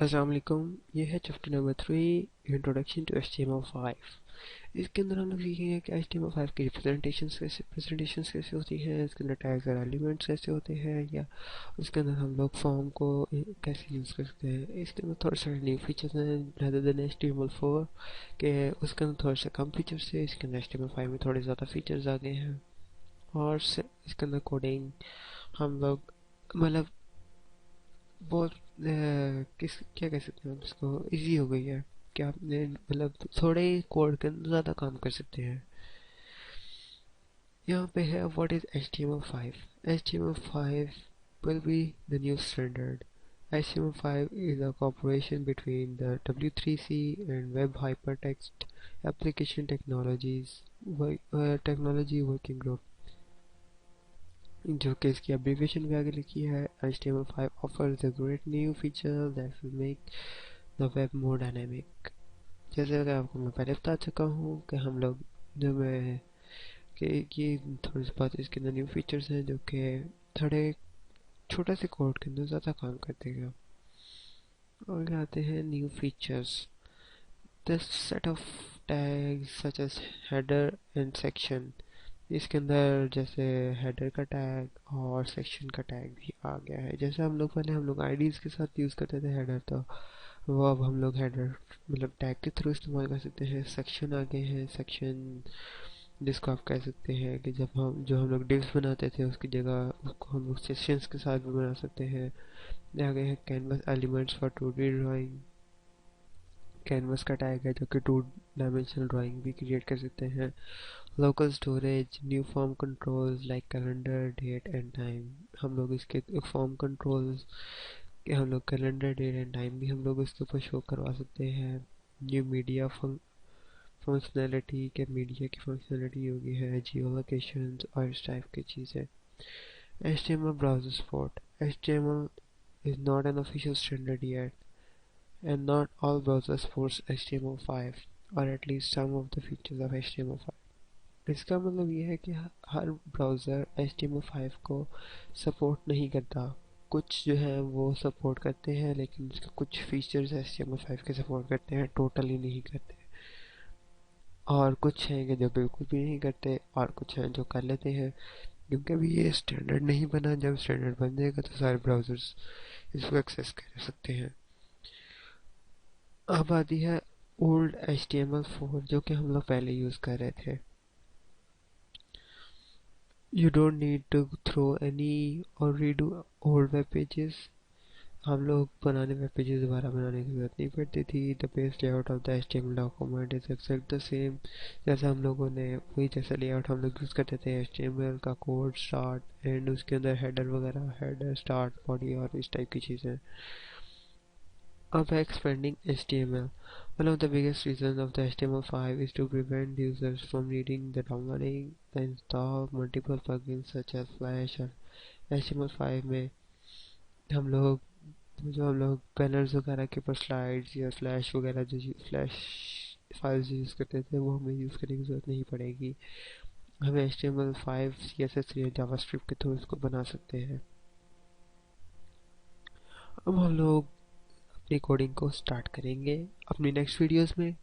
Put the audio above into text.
अस्सलाम वालेकुम। ये है chapter number 3, introduction to HTML5। इसके अंदर हम लोग सीखेंगे कि HTML5 की प्रेजेंटेशंस कैसे होती हैं, इसके अंदर टैग्स और एलिमेंट्स कैसे होते हैं, या उसके अंदर हम लोग फॉर्म को कैसे यूज़ कर सकते हैं। इसके अंदर थोड़े सारे न्यू फीचर्स हैं रेदर देन HTML4 के। उसके अंदर थोड़े से कम फीचर्स है, इसके अंदर HTML5 में थोड़े ज़्यादा फीचर्स आ गए हैं। और इसके अंदर कोडिंग हम लोग मतलब बहुत किस क्या कह सकते हैं हम इसको, इजी हो गई है कि आपने मतलब थोड़े ही कोड के अंदर ज़्यादा काम कर सकते हैं। यहाँ पे है what is HTML5। HTML5 will be the new standard. HTML5 is a cooperation between the W3C and Web Hypertext Application Technology Working Group, जो कि इसकी एब्रिविएशन भी आगे लिखी है। HTML5 offers a great new feature that will make the web more dynamic. जैसे कि आपको मैं पहले बता चुका हूँ कि हम लोग जो मैं कि थोड़ी सी बात इसके अंदर न्यू फीचर्स हैं जो कि थोड़े छोटे से कोड के अंदर ज़्यादा काम कर देगा। और आते हैं new features. This set of tags such as header and section. इसके अंदर जैसे हेडर का टैग और सेक्शन का टैग भी आ गया है। जैसे हम लोग आईडीज के साथ यूज़ करते थे हेडर, तो वो अब हम लोग हेडर मतलब टैग के थ्रू इस्तेमाल कर सकते हैं। सेक्शन आ गए हैं, सेक्शन जिसको आप कह सकते हैं कि जब हम लोग डिव्स बनाते थे उसकी जगह उसको हम लोग सेक्शंस के साथ भी बना सकते हैं। आ गए हैं canvas elements for 2D drawing. Canvas का टैग है जो कि 2 डायमेंशनल ड्राइंग भी क्रिएट कर सकते हैं। Local storage, new form controls like calendar, date and time. हम लोग इसके फॉर्म कंट्रोल्स कि हम लोग कैलेंडर, डेट एंड टाइम भी हम लोग इसके ऊपर शो करवा सकते हैं। न्यू मीडिया फंक्शनैलिटी के मीडिया की फंक्शनैलिटी होगी है, जियो लोकेशन और इस टाइप की चीज़ें। HTML browser support. HTML is not an official standard yet, and not all browsers support HTML5, or at least some of the features of HTML5. इसका मतलब ये है कि हर ब्राउज़र HTML5 को सपोर्ट नहीं करता। कुछ जो है वो सपोर्ट करते हैं, लेकिन उसके कुछ फीचर्स HTML5 के सपोर्ट करते हैं, टोटली नहीं करते। और कुछ हैं कि जो बिल्कुल भी नहीं करते, और कुछ हैं जो कर लेते हैं। क्योंकि अभी ये स्टैंडर्ड नहीं बना, जब स्टैंडर्ड बन जाएगा तो सारे ब्राउज़र्स इसको एक्सेस कर सकते हैं। अब आती है ओल्ड HTML4 जो कि हम लोग पहले यूज़ कर रहे थे। You don't need to throw any or redo old web pages. हम लोग पुराने वेब पेजेस दोबारा बनाने की जरूरत नहीं पड़ती थी। The page layout of the HTML document is exact the same. जैसा हम लोगों ने वही जैसा लेआउट हम लोग यूज़ करते थे, HTML का कोड स्टार्ट एंड उसके अंदर हेडर वगैरह, हेडर स्टार्ट बॉडी और इस टाइप की चीज़ें। अब expanding HTML. One of the biggest reasons of the HTML5 is to prevent users from needing the downloading and install multiple plugins such as Flash और HTML5 में हम लोग बैनर्स वगैरह के ऊपर स्लाइड्स या फ्लैश वगैरह जो फ्लैश फाइल्स यूज़ करते थे वो हमें यूज़ करने की ज़रूरत नहीं पड़ेगी। हमें HTML5 CSS या जावास्क्रिप्ट के थ्रू इसको बना सकते हैं। अब हम लोग अपनी कोडिंग को स्टार्ट करेंगे अपनी नेक्स्ट वीडियोस में।